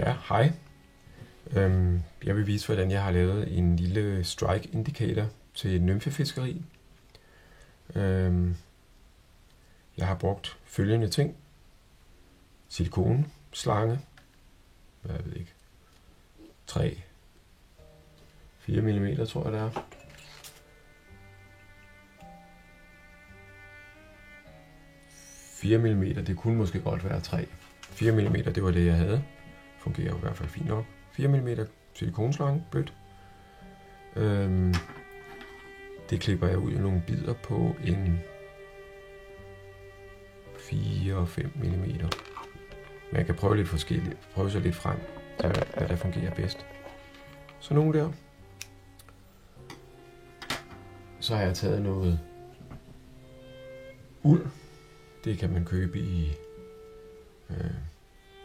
Ja, hej. Jeg vil vise, hvordan jeg har lavet en lille strike indicator til nymfefiskeri. Jeg har brugt følgende ting. Silikone, slange, jeg ved ikke, 4 mm tror jeg det er. Det kunne måske godt være 3. 4 mm, det var det jeg havde. Fungerer jo i hvert fald fint nok. 4 mm silikonslange, blødt. Det klipper jeg ud i nogle bidder på en 4-5 mm. Man kan prøve lidt forskelligt, prøve sig lidt frem til hvad der fungerer bedst. Så nogle der. Så har jeg taget noget uld. Det kan man købe i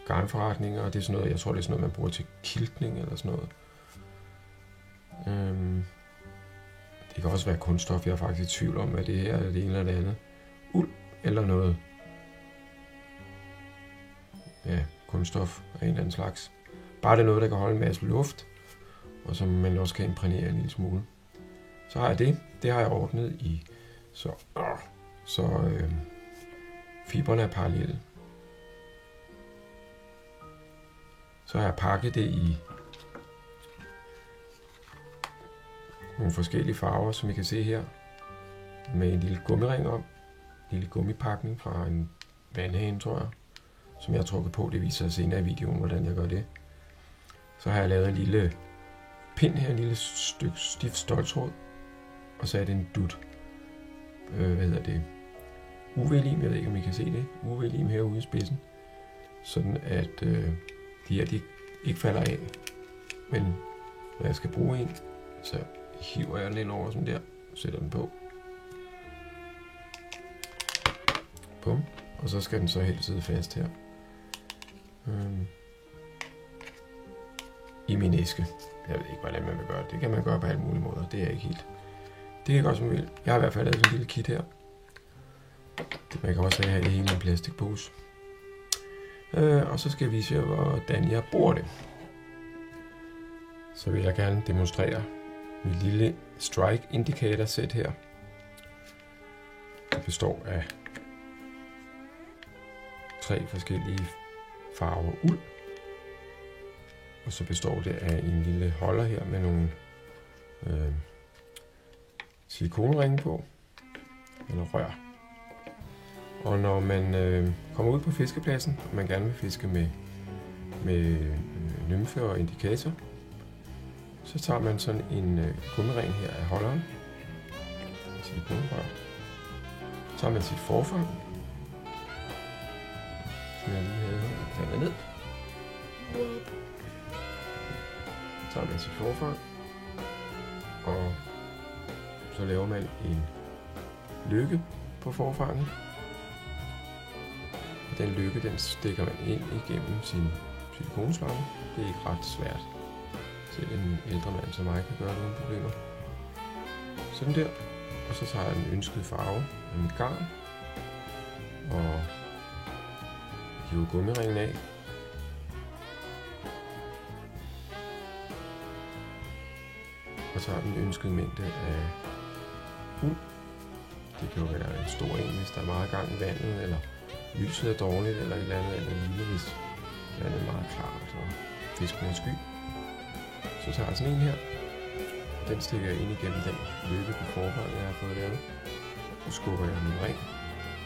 garnforretninger, og det er sådan noget, jeg tror det er sådan noget, man bruger til kiltning eller sådan noget. Det kan også være kunststof, jeg er faktisk i tvivl om, hvad det her er, det ene eller det andet. Uld eller noget kunststof af en eller anden slags. Bare det er noget, der kan holde en masse luft, og som man også kan imprægnere en lille smule. Så har jeg det. Det har jeg ordnet i så fiberne er parallelle. Så har jeg pakket det i nogle forskellige farver, som I kan se her, med en lille gummiring om. En lille gummipakning fra en vandhane, tror jeg, som jeg har trukket på. Det viser sig senere i videoen, hvordan jeg gør det. Så har jeg lavet en lille pind her, en lille stykke stift ståltråd, og så er det en dut. UV-lim, jeg ved ikke om I kan se det. UV-lim herude i spidsen, sådan at de her de ikke falder af. Men når jeg skal bruge en, så hiver jeg den ind over sådan der, sætter den på. Bum. Og så skal den så helt sidde fast her. I min æske. Jeg ved ikke, hvordan man vil gøre det. Det kan man gøre på alle mulige måder. Det er ikke helt. Det kan godt som vil. Jeg har i hvert fald lavet sådan en lille kit her. Man kan også have det hele i en plastikpose. Og så skal jeg vise jer, hvordan jeg bruger det. Så vil jeg gerne demonstrere mit lille strike indicator sæt her. Det består af 3 forskellige farver uld. Og så består det af en lille holder her med nogle silikonringe på. Eller rør. Og når man kommer ud på fiskepladsen, og man gerne vil fiske med nymfe og indikator, så tager man sådan en gummiring her af holderen, silikonrør. Så tager man sit forfang, som jeg lige havde her, ned. Så tager man sit forfang, og så laver man en lykke på forfanget. Den lykke, den stikker man ind igennem sin silikonslange. Det er ikke ret svært. Selv en ældre mand som mig kan gøre det uden problemer. Sådan der. Og så tager jeg den ønskede farve af mit garn. Og hiver gummiringen af. Og tager den ønskede mængde af uld. Det kan jo være en stor en, hvis der er meget gang i vandet, eller lyset er dårligt, eller et eller andet, eller lignende, hvis vandet er meget klart, og fisken er sky. Så tager jeg sådan en her. Den stikker jeg ind igennem den løbe på forfanget, jeg har fået lavet. Så skubber jeg min ring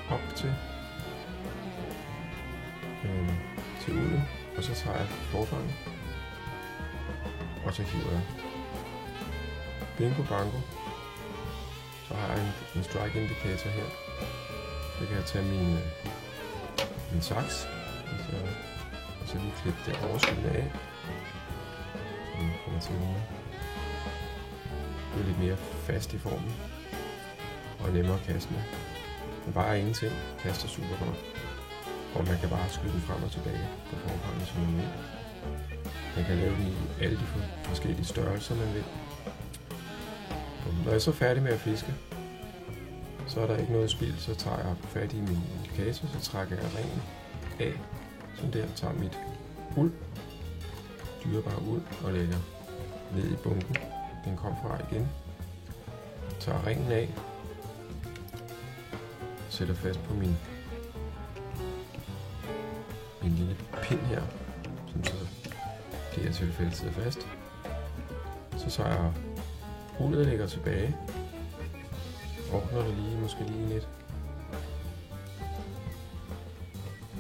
op til ulden, og så tager jeg forfanget, og så hiver jeg. Bingo bango. Så har jeg en strike indicator her. Så kan jeg tage min saks, og så lige klippe det overskyldende af. Så den kommer til at blive lidt mere fast i formen, og nemmere at kaste med. Den vejer ingenting, kaster super godt, og man kan bare skyde den frem og tilbage på forfanget, som man vil. Man kan lave den i alle de forskellige størrelser, man vil. Når jeg så er færdig med at fiske, så er der ikke noget spild, så tager jeg fat i min indikator, så trækker jeg ringen af, sådan der, tager mit uld, styrer bare ud og lægger ned i bunken, den kom fra igen. Tager ringen af, sætter fast på min lille pind her, som så i det her tilfælde sidder fast. Så tager jeg rullet og lægger tilbage, ordner det lige, måske lige lidt.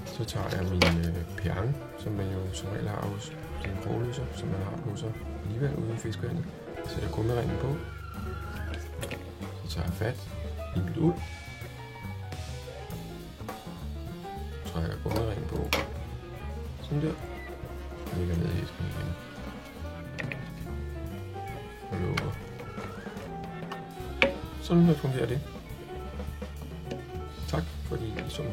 Så tager jeg min perang, som man jo som regel har hos den krogløser, som man har på sig alligevel uden fiskevandet. Sætter gummiringen på. Så tager jeg fat, helt ud. Så trækker jeg gummiringen på. Sådan der. Og lægger ned i hæsken igen. Og lukker. Sådan her fungerer det. Tak fordi I så.